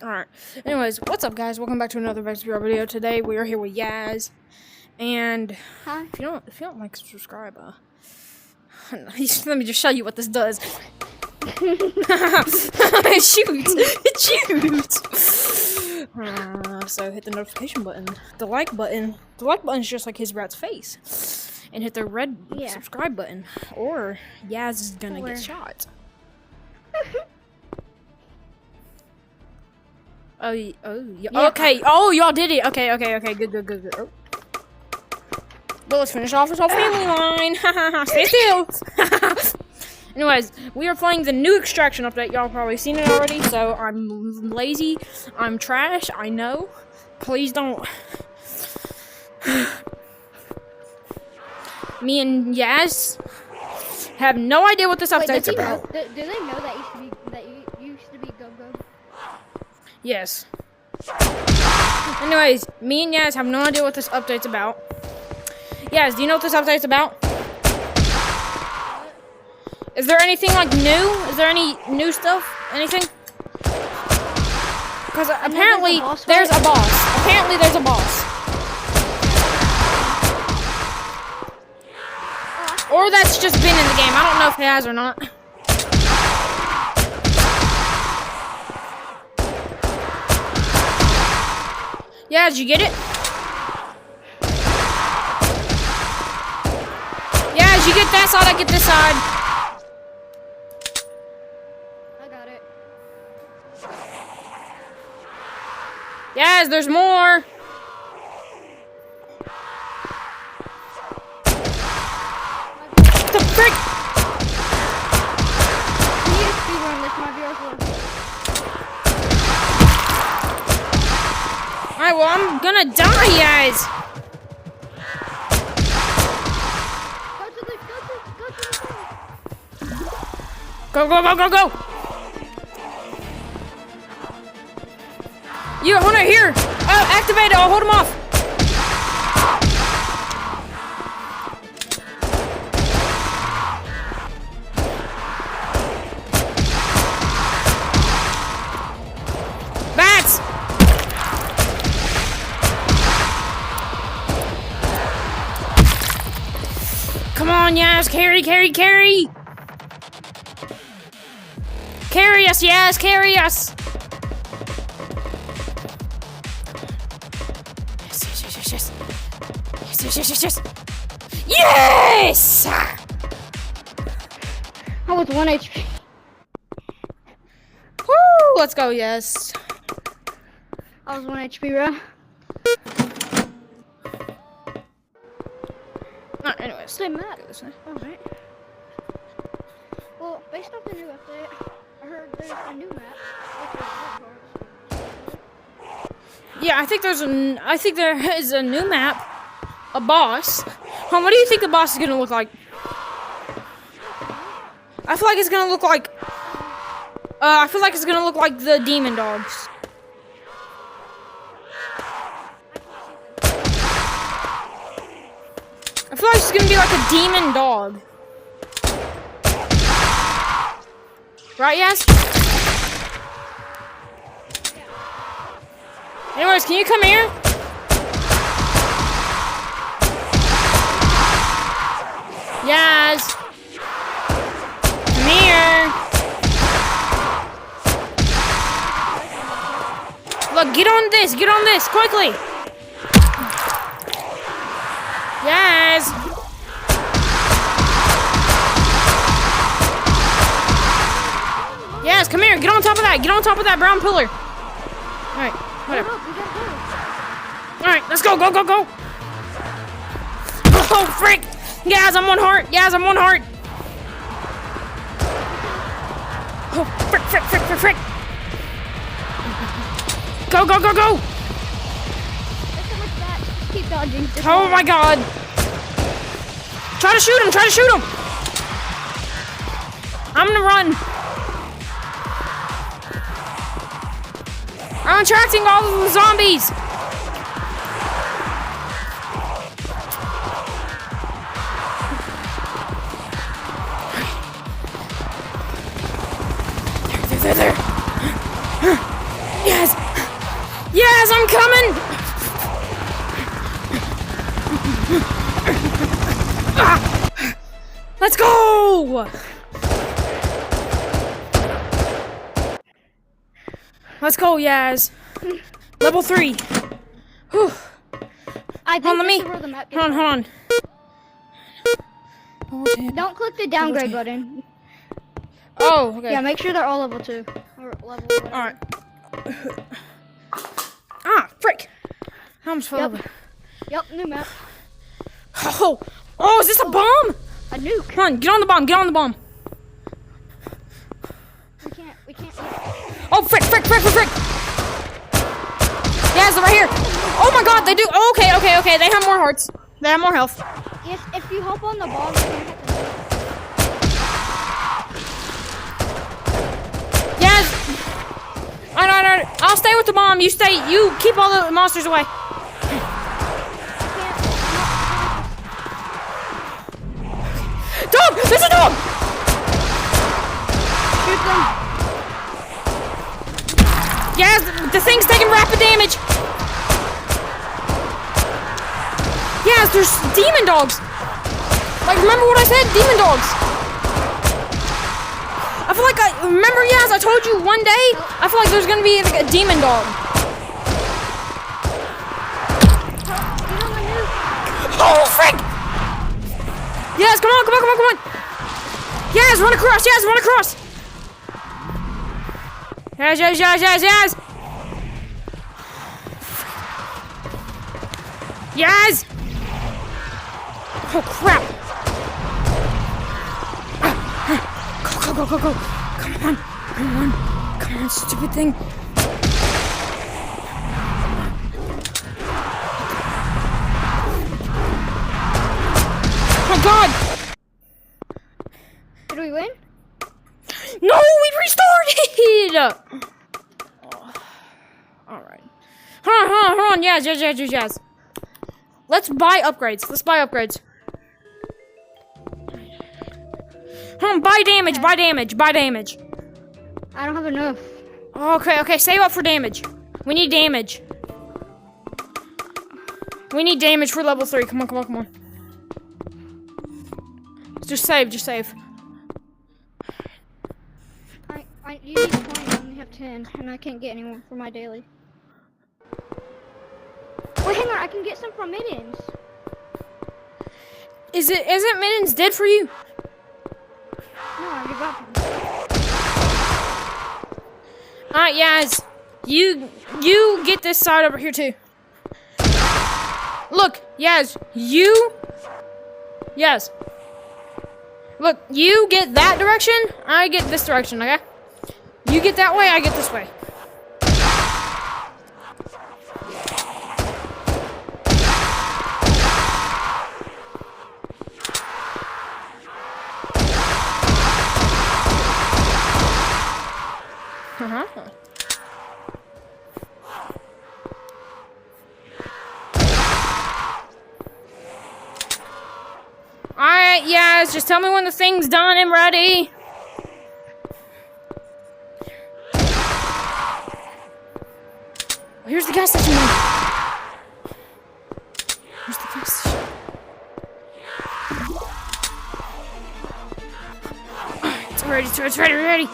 Alright. Anyways, what's up, guys? Welcome back to another VexVR video. Today we are here with Yaz. And Hi. if you don't like, subscribe, let me just show you what this does. It shoots. It shoots. So hit the notification button. The like button. The like button is just like his rat's face. And hit the red subscribe button. Or Yaz is gonna get shot. Yeah. Okay. Oh, y'all did it. Okay. Good. Oh. But let's finish off this whole family line. Stay still. Anyways, we are playing the new Extraction update. Y'all probably seen it already, so I'm lazy. I'm trash. I know. Please don't. Me and Yaz have no idea what this update's about. Do they know that you used to be Go-Go? Yes. Anyways, me and Yaz have no idea what this update's about. Yaz, do you know what this update's about? Is there anything like new? Is there any new stuff? Anything? Because apparently there's a boss. Apparently there's a boss. Or that's just been in the game. I don't know if it has or not. Yeah, did you get it? Yeah, did you get that side? I get this side. I got it. Yes, there's more. What the frick? You need to speedrun this, my viewers will. Alright, well, I'm gonna die, guys. Go. You, Hunter, here. Oh, activate it. I'll hold him off. Bats. Come on, Yaz, carry! Carry us, Yaz, carry us! Yes! I was 1 HP. Woo! Let's go, yes. I was 1 HP, bro. Alright, anyways. Same map. Alright. Well, based off the new update, I heard there's a new map. Yeah, I think there is a new map. A boss. What do you think the boss is gonna look like? I feel like it's gonna look like the demon dogs. I feel like it's gonna be like a demon dog. Right, yes? Anyways, can you come here? Yes. Come here. Look, get on this, quickly. Yes. Yes, come here. Get on top of that. Get on top of that brown pillar. Alright, whatever. Alright, let's go. Oh, frick. Yaz, I'm on heart. Oh, frick. Go. Keep dodging. Oh my god. Try to shoot him. I'm gonna run. I'm attracting all of the zombies. There. Yes. I'm coming! Let's go! Let's go, Yaz. Level 3. Whew. I think Hold on, this me. is where the map Hold on, gets hold on. Don't click the downgrade button. Oh, okay. Yeah, make sure they're all level 2. Or level 1. Alright. Ah, frick! How much fell Yep. over? Yep, new map. Oh! Oh, is this a bomb? A nuke. Come on, get on the bomb, get on the bomb. We can't. Oh, frick, frick, frick, frick, frick! Yes, they're right here. Oh my god, they do. Oh, okay, okay, okay. They have more hearts. They have more health. Yes, if you hop on the bomb, you can hit the nuke. Yes! I'll stay with the bomb. You stay. You keep all the monsters away. Dog! There's a dog! Shoot them. Yes, the thing's taking rapid damage. Yes, there's demon dogs. Like, remember what I said? Demon dogs. I feel like remember, yes, I told you one day, I feel like there's gonna be like a demon dog. Get on the nuke. Oh, frick! Yes, come on, come on, come on, come on. Yes, run across, yes, run across. Yes, yes, yes, yes, yes. Yes! Oh, crap. Go, go, go, go, go. Come on, come on, come on, stupid thing. Oh, God. Did we win? No, we restarted! Oh. Alright. Hold on, yes, yes, yes, yes, yes. Let's buy upgrades. Let's buy upgrades. Hold on, buy damage, buy damage, buy damage. I don't have enough. Okay, okay, save up for damage. We need damage. We need damage for level 3. Come on, come on, come on. Just save, just save. You need 20, I only have 10, and I can't get any more for my daily. Wait, hang on, I can get some from Mittens. Isn't Mittens dead for you? No, I give up. Alright, yes. You get this side over here too. Look, yes, you. Yes. Look, you get that direction, I get this direction, okay? You get that way, I get this way. Uh-huh. Alright, yes, just tell me when the thing's done and ready. Here's the gas station. Here's the gas station. It's ready, it's ready, ready.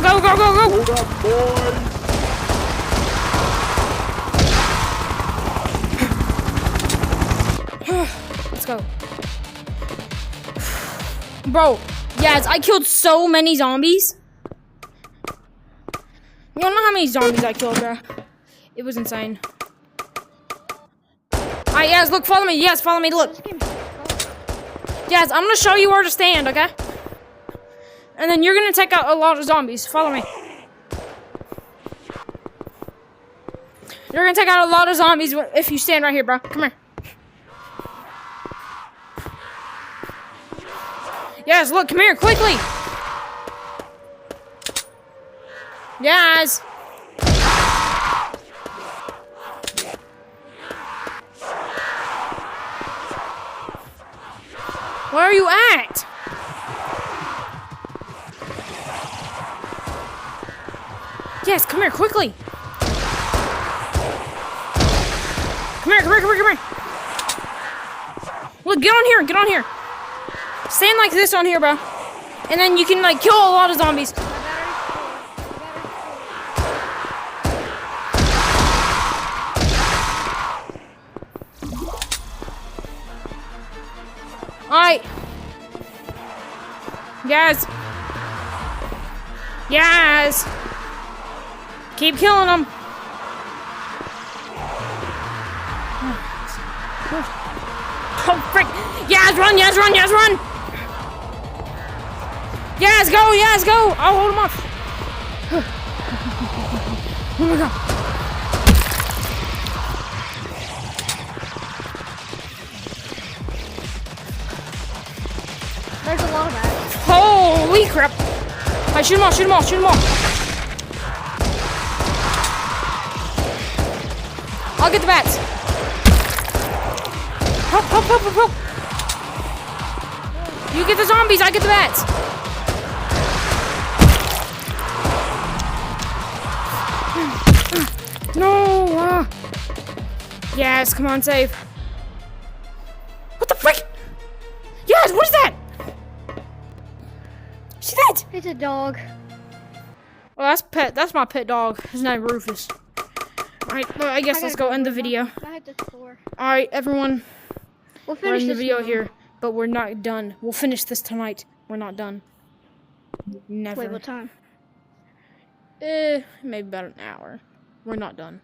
Go, go, go, go! Hold up, boys! Let's go. Bro, yes, I killed so many zombies. You don't know how many zombies I killed, bro. It was insane. Alright, yes, look, follow me. Yes, follow me, look. Yes, I'm gonna show you where to stand, okay? And then you're gonna take out a lot of zombies. Follow me. You're gonna take out a lot of zombies if you stand right here, bro. Come here. Yes, look, come here, quickly. Yes. Where are you at? Yes, come here, quickly. Come here, come here, come here, come here. Look, get on here, get on here. Stand like this on here, bro. And then you can, like, kill a lot of zombies. Alright. Yes. Yes. Keep killing them. Oh, frick. Yes, run, yes, run, yes, run. Yes, go, yes, go. I'll hold him off. Oh my god. There's a lot of that. Holy crap. Alright, shoot them all, shoot them all, shoot them all. I'll get the bats. Help, help, help, help, help. You get the zombies, I get the bats. No. Yes, come on, save. What the frick? Yes, what is that? See that? It's a dog. Well, that's pet. That's my pet dog. His name Rufus. Alright, well, I guess let's go end the video. I had the store. Alright, everyone. We'll We're finish ending the this video now. here, but we're not done. We'll finish this tonight. We're not done. Never. Wait, what time? Maybe about an hour. We're not done.